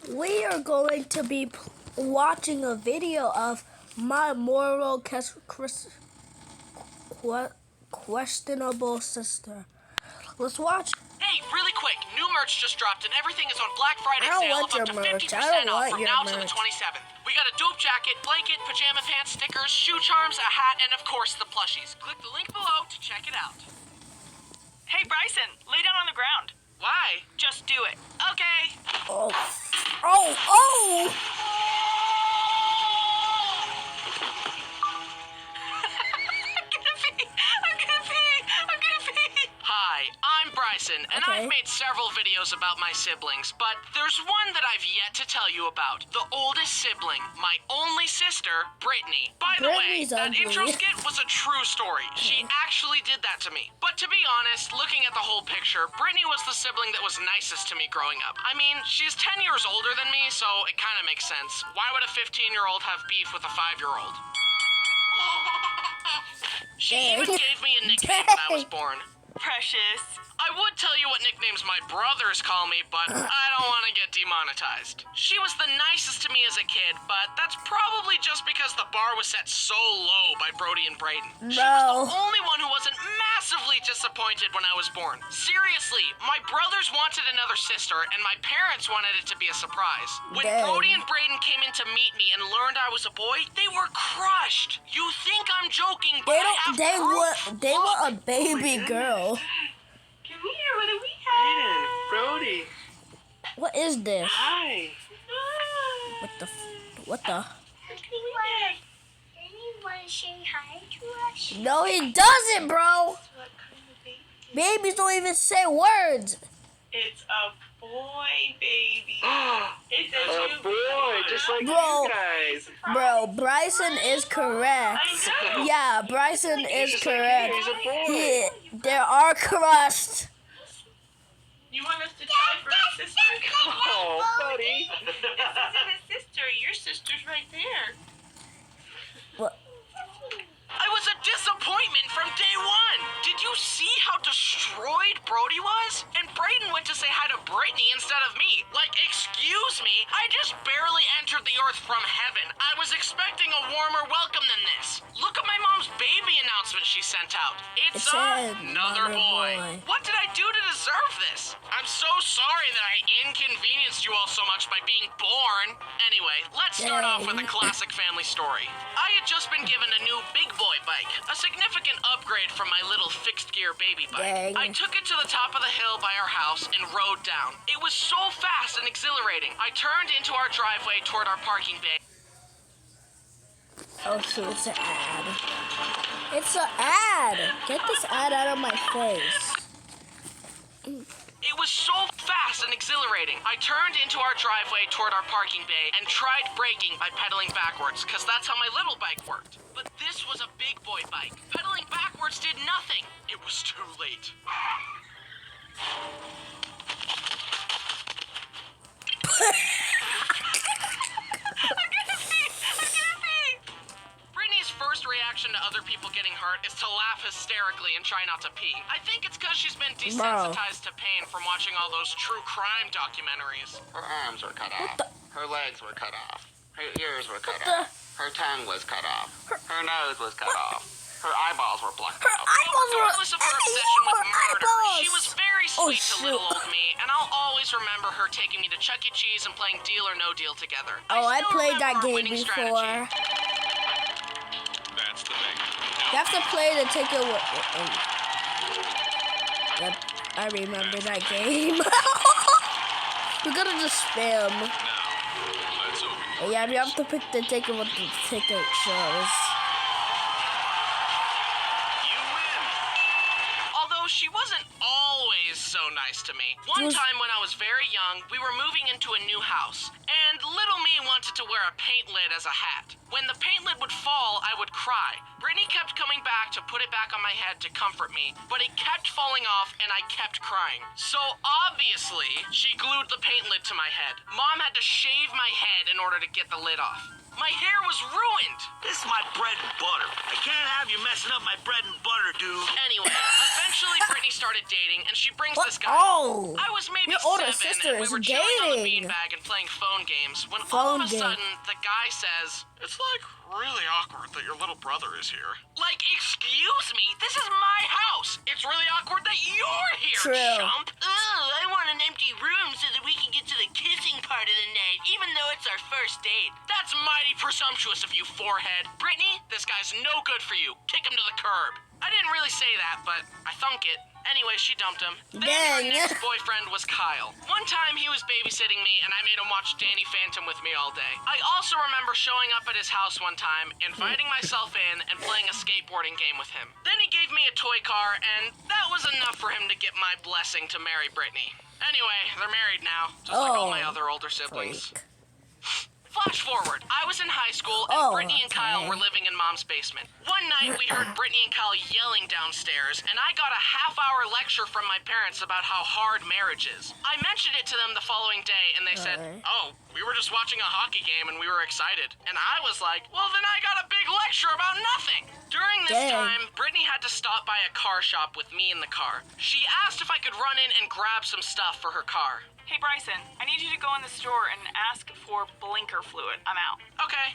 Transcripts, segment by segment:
We are going to be watching a video of my moral questionable sister. Let's watch. Hey, really quick, new merch just dropped and everything is on Black Friday I don't sale want of up your to merch. 50% I don't off want from your now to the merch. 27th. We got a dope jacket, blanket, pajama pants, stickers, shoe charms, a hat, and of course the plushies. Click the link below to check it out. Hey, Bryson, lay down on the ground. Why? Just do it. Okay. Oh. Oh. Hi, I'm Bryson, and Okay. I've made several videos about my siblings, but there's one that I've yet to tell you about. The oldest sibling, my only sister, Brittany. By the way, Brittany's that ugly. intro skit was a true story. She actually did that to me. But to be honest, looking at the whole picture, Brittany was the sibling that was nicest to me growing up. I mean, she's 10 years older than me, so it kind of makes sense. Why would a 15-year-old have beef with a 5-year-old? She even gave me a nickname when I was born. Precious. I would tell you what nicknames my brothers call me, but I don't want to get demonetized. She was the nicest to me as a kid, but that's probably just because the bar was set so low by Brody and Brayden. She was the only one who wasn't massively disappointed when I was born. Seriously, my brothers wanted another sister, and my parents wanted it to be a surprise. When Dang. Brody and Brayden came in to meet me and learned I was a boy, they were crushed. You think I'm joking, but They were a baby girl. Come here, what do we have? Brody, What is this? hi. What the? Anyone say hi to us? No, he doesn't, bro. What kind of baby? Babies don't even say words. It's a boy baby. It's a A new boy, just like Bro. you guys. Bro, Bryson is correct. I know. Yeah, Bryson is Just like correct. you, he's a boy. They are crushed. You want us to try for a sister? Oh, buddy. This isn't a sister. Your sister's right there. What? I was a disappointment from day one. Did you see how destroyed Brody was? And Brayden went to say hi to Brittany instead of me. Like, excuse me, I just barely entered the earth from heaven. I was expecting a warmer welcome than this. Look at my mom's baby announcement she sent out. It said, another "Mother boy. boy." What did I do to deserve this? I'm so sorry that I inconvenienced you all so much by being born. Anyway, let's start off with a classic family story. I had just been given a new big boy bike, a significant upgrade from my little fixed gear baby bike. Dang. I took it to the top of the hill by our house and rode down. It was so fast and exhilarating. I turned into our driveway toward our parking bay. Oh, shoot, it's an ad. It's an ad. Get this ad out of my face. It was so fast and exhilarating. I turned into our driveway toward our parking bay and tried braking by pedaling backwards, because that's how my little bike worked. But this was a big boy bike. Pedaling backwards did nothing. It was too late. Brittany's first reaction to other people getting hurt is to laugh hysterically and try not to pee. I think it's because she's been desensitized to pain from watching all those true crime documentaries. Her arms were cut off. Her legs were cut off. Her ears were cut the- off. Her tongue was cut off. Her nose was cut off. Her eyeballs were plucked Her out. eyeballs were. Regardless of her Hey, obsession with her murder, eyeballs. she was very Oh, sweet to shoot. little old me, and I'll always remember her taking me to Chuck E. Cheese and playing Deal or No Deal together. Oh, I still played that remember our game winning before. strategy. That's the thing. You have to play the ticket. Yep, I remember that game. We're gonna just spam. Now, let's open. Yeah, you have to pick the ticket what the ticket shows. You win. Although she wasn't always so nice to me. One time when I was very young, we were moving into a new house, and little me wanted to wear a paint lid as a hat. When the paint lid would fall, I would cry. Brittany kept coming back to put it back on my head to comfort me, but it kept falling off and I kept crying. So obviously, she glued the paint lid to my head. Mom had to shave my head in order to get the lid off. My hair was ruined. This is my bread and butter. I can't have you messing up my bread and butter, dude. Anyway, eventually Eventually, Brittany started dating, and she brings this guy. Oh. I was maybe Your older 7, sister and we is were chilling on the dating. beanbag and playing phone games when all Phone of a game. sudden, the guy says, It's like really awkward that your little brother is here. like, excuse me, this is my house. It's really awkward that you're here, True. chump. Oh, I want an empty room so that we can get to the kissing part of the night, even though it's our first date. That's mighty presumptuous of you, forehead. Brittany, this guy's no good for you. Kick him to the curb. I didn't really say that, but I thunk it. Anyway, she dumped him. Then her Dang. next boyfriend was Kyle. One time he was babysitting me and I made him watch Danny Phantom with me all day. I also remember showing up at his house one time, inviting myself in and playing a skateboarding game with him. Then he gave me a toy car and that was enough for him to get my blessing to marry Brittany. Anyway, they're married now, just like all my Oh, other older siblings. Freak. Flash forward, I was in high school and Oh, Brittany and Kyle okay. were living in Mom's basement. One night we heard Brittany and Kyle yelling downstairs and I got a half-hour lecture from my parents about how hard marriage is. I mentioned it to them the following day and they said, Alright. "Oh, we were just watching a hockey game and we were excited." And I was like, "Well, then I got a big lecture about nothing." During this Dang. time, Brittany had to stop by a car shop with me in the car. She asked if I could run in and grab some stuff for her car. Hey, Bryson, I need you to go in the store and ask for blinker fluid. I'm out. Okay.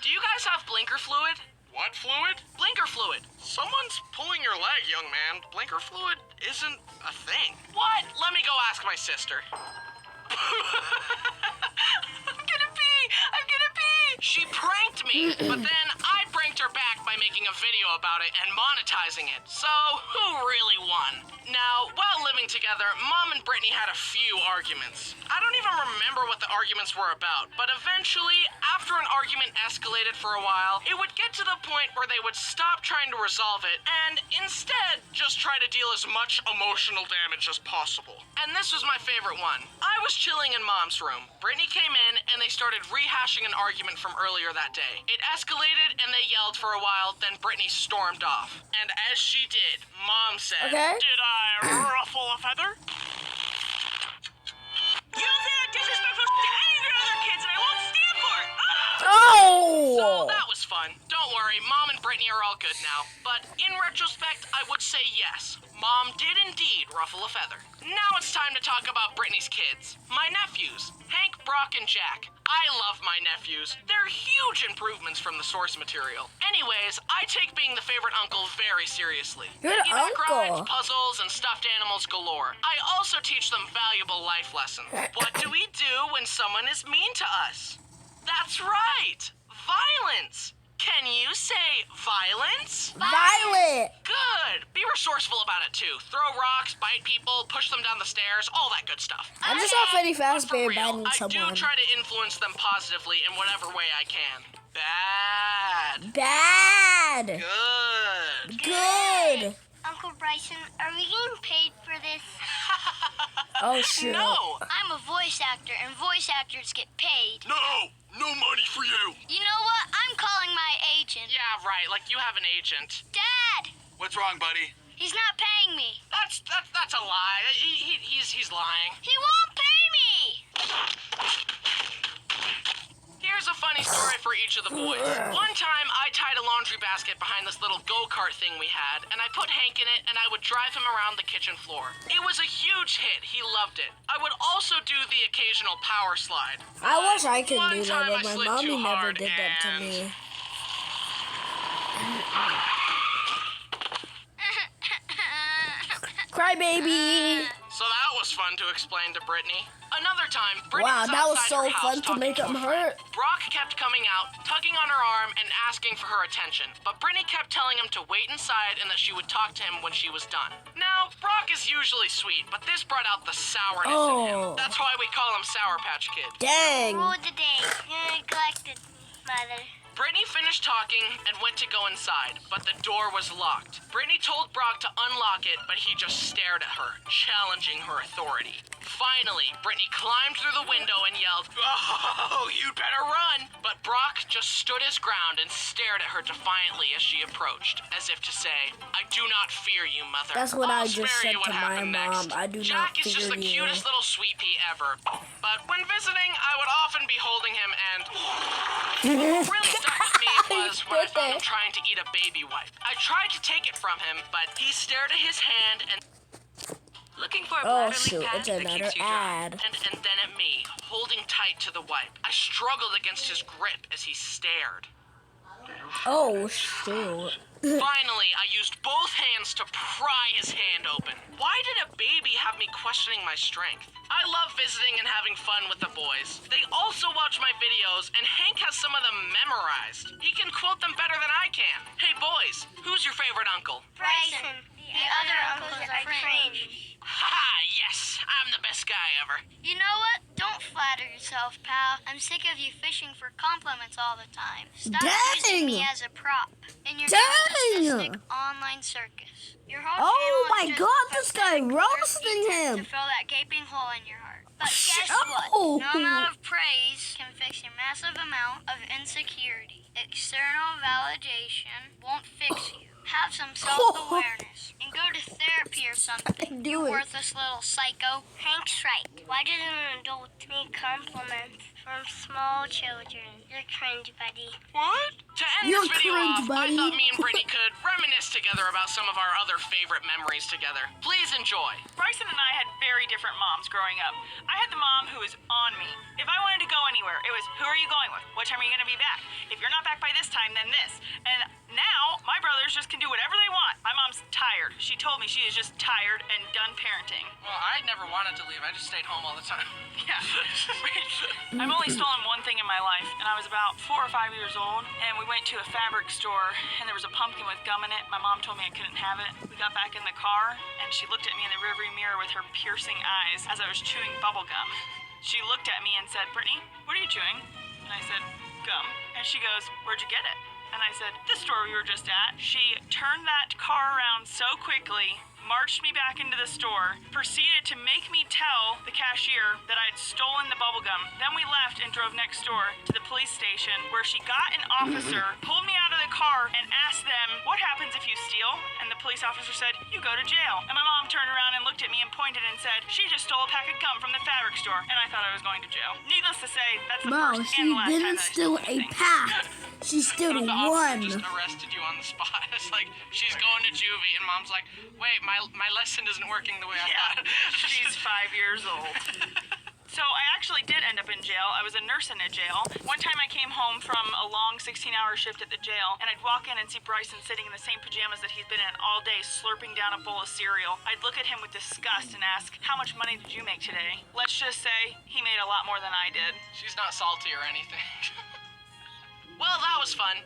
Do you guys have blinker fluid? What fluid? Blinker fluid. Someone's pulling your leg, young man. Blinker fluid isn't a thing. What? Let me go ask my sister. I'm gonna pee. She pranked me, but then I pranked her back by making a video about it and monetizing it. So, who really won? Now, while living together, Mom and Brittany had a few arguments. I don't even remember what the arguments were about, but eventually, after an argument escalated for a while, it would get to the point where they would stop trying to resolve it and instead just try to deal as much emotional damage as possible. And this was my favorite one. I was chilling in Mom's room. Brittany came in and they started rehashing an argument from earlier that day. It escalated and they yelled for a while, then Brittany stormed off. And as she did, Mom said, Okay. "Did I ruffle a feather?" You don't say that disrespectful to any of your other kids, and I won't stand for it. So Oh. that was fun. Don't worry, Mom and Brittany are all good now. But in retrospect, I would say yes. Mom did indeed ruffle a feather. Now it's time to talk about Brittany's kids. My nephews, Hank, Brock, and Jack. I love my nephews. They're huge improvements from the source material. Anyways, I take being the favorite uncle very seriously. You're an Piggyback rides, uncle. puzzles, and stuffed animals galore. I also teach them valuable life lessons. What do we do when someone is mean to us? That's right! Violence! Can you say violence? Violet. Good! Be resourceful about it too. Throw rocks, bite people, push them down the stairs, all that good stuff. I just saw Freddy For Fazbear real, biting I someone. do try to influence them positively in whatever way I can. Bad. Bad. Good. Good. Uncle Bryson, are we getting paid for this? Oh shoot. No! I'm a voice actor, and voice actors get paid. No! No money for you! You know what? I'm calling my agent. Yeah, right, like you have an agent. Dad! What's wrong, buddy? He's not paying me. That's a lie. He's lying. He won't pay me! Here's a funny story for each of the boys. One time, I tied a laundry basket behind this little go-kart thing we had, and I put Hank in it, and I would drive him around the kitchen floor. It was a huge hit. He loved it. I would also do the occasional power slide. I wish I could One do that, time but I my slid mommy too never hard did that to and- me. Cry baby. So that was fun to explain to Brittany. Another time, Brittany Wow, was that was outside so her house fun to talking make a him friend. hurt. Brock kept coming out, tugging on her arm and asking for her attention, but Brittany kept telling him to wait inside and that she would talk to him when she was done. Now, Brock is usually sweet, but this brought out the sourness in him. Oh. That's why we call him Sour Patch Kid. Dang. Rule of the day. You're neglected, Mother. Brittany finished talking and went to go inside, but the door was locked. Brittany told Brock to unlock it, but he just stared at her, challenging her authority. Finally, Brittany climbed through the window and yelled, "Oh, you'd better run!" But Brock just stood his ground and stared at her defiantly as she approached, as if to say, "I do not fear you, mother. That's what I'll I just spare said you what to my happened mom. next." I do Jack not is just fear the you. cutest little sweet pea ever. But when visiting, I would often be holding him and... What really stuck with me was when I found him trying to eat a baby wipe. I tried to take it from him, but he stared at his hand and Looking for a Oh bladder shoot, leak pad it's that another keeps you dry. ad. and then at me, holding tight to the wipe. I struggled against his grip as he stared. Oh shoot. Finally, I used both hands to pry his hand open. Why did a baby have me questioning my strength? I love visiting and having fun with the boys. They also watch my videos, and Hank has some of them memorized. He can quote them better than I can. Hey boys, who's your favorite uncle? Bryson. The other uncles are cringe. Ha! Yes, I'm the best guy ever. You know what? Don't flatter yourself, pal. I'm sick of you fishing for compliments all the time. Stop using me as a prop in your narcissistic online circus. Your whole Oh channel my is just God, this guy pathetic roasting therapy him. to fill that gaping hole in your heart. But guess Oh. what? No amount of praise can fix your massive amount of insecurity. External validation won't fix you. Have some self-awareness and go to therapy or something. Do You it. worthless little psycho. Hank's right. Why did an adult need compliments from small children? You're cringe, buddy. What? To end You're this video cringe, off, buddy. I thought me and Brittany could reminisce together about some of our other favorite memories together. Please enjoy. Bryson and I had very different moms growing up. I had the mom who was on me. If I wanted to go anywhere, it was, who are you going with? What time are you going to be back? If you're not back by this time, then this. And now, my brothers just can do whatever they want. My mom's tired. She told me she is just tired and done parenting. Well, I never wanted to leave. I just stayed home all the time. Yeah. I've only stolen one thing in my life, and I was about 4 or 5 years old, and we went to a fabric store, and there was a pumpkin with gum in it. My mom told me I couldn't have it. We got back in the car, and she looked at me in the rearview mirror with her piercing eyes as I was chewing bubble gum. She looked at me and said, "Brittany, what are you chewing?" And I said, "Gum." And she goes, "Where'd you get it?" And I said, "The store we were just at." She turned that car around so quickly, marched me back into the store, proceeded to make me tell the cashier that I had stolen the bubblegum. Then we left and drove next door to the police station, where she got an officer, pulled me out of the car, and asked them, "What happens if you steal?" And the police officer said, "You go to jail." And my mom turned around and looked at me and pointed and said, "She just stole a pack of gum from the fabric store." And I thought I was going to jail. Needless to say, that's the Wow, first she and the last time didn't that I steal stole a anything. pack. She stole The officer just one. arrested you on the spot. It's like, she's going to juvie, and mom's like, wait, my lesson isn't working the way I Yeah, thought. she's 5 years old. So I actually did end up in jail. I was a nurse in a jail. One time I came home from a long 16-hour shift at the jail, and I'd walk in and see Bryson sitting in the same pajamas that he's been in all day, slurping down a bowl of cereal. I'd look at him with disgust and ask, "How much money did you make today?" Let's just say he made a lot more than I did. She's not salty or anything. Well, that was fun.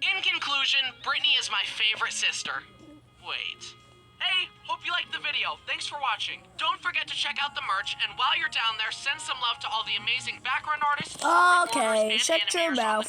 In conclusion, Brittany is my favorite sister. Wait. Hey, hope you liked the video. Thanks for watching. Don't forget to check out the merch, and while you're down there, send some love to all the amazing background artists, Okay, performers, and shut your animators on the mouth.